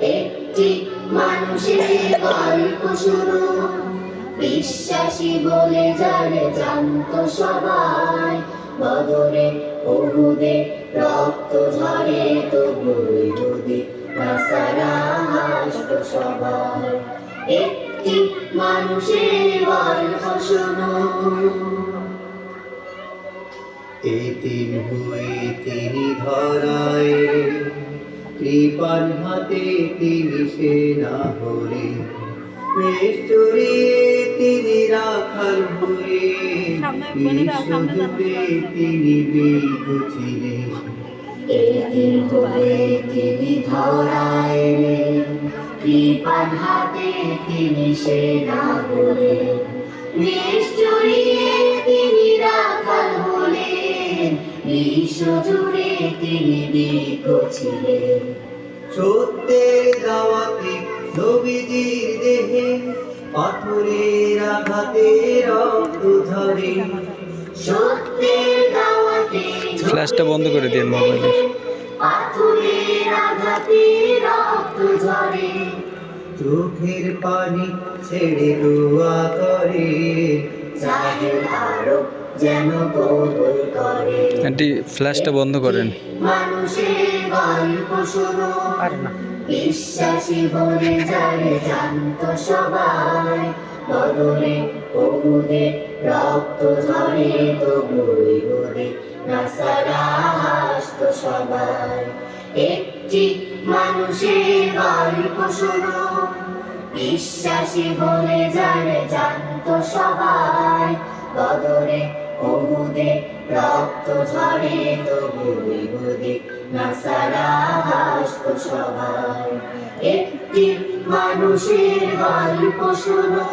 একটি মানুষের গল্প শুনো, বিশ্বাসী বলে যারে জানতো সবাই। বদরে উহুদে রক্ত ঝরে, তবু ইহুদি নাসারা হাসতো সবাই। একটি মানুষের গল্প শুনো। এতিম হয়ে তিনি ধরায়, কৃপার হাতে তিনি সেনা হলে, বেশ চড়িয়ে তিনি রাখাল হয়ে, বিশ্বজুড়ে তিনি বীর ছিলেন। এতিম হয়ে তিনি ধরায়, কৃপার হাতে তিনি সেনা হলে, বেশ চড়িয়ে তিনি রাখাল হলেন, বিশ্বজুড়ে তিনি বিজ্ঞ ছিলেন। সত্যের দাওয়াতে নবীজির দেহে, পাথরের আঘাতে রক্ত ঝরে। সত্যের দাওয়াতে ফ্ল্যাশটা বন্ধ করে দিন মোবাইলের। পাথরের আঘাতে রক্ত ঝরে। চোখের পানি ছেড়ে দোয়া করে, জাহেল আরব যেন কবুল করে। আন্টি ফ্ল্যাশটা বন্ধ করেন। মানুষের গল্প শুনো, বিশ্বাসী বলে যারে জানতো সবাই। বদরে উহুদে রক্ত ঝরে, তবু ইহুদি নাসারা হাসতো সবাই। একটি মানুষের গল্প শুনো, বিশ্বাসী বলে যারে জানতো সবাই। বদরে উহুদে রক্ত ঝরে, তবু ইহুদি নাসারা হাসতো সবাই। একটি মানুষের গল্প শুনো।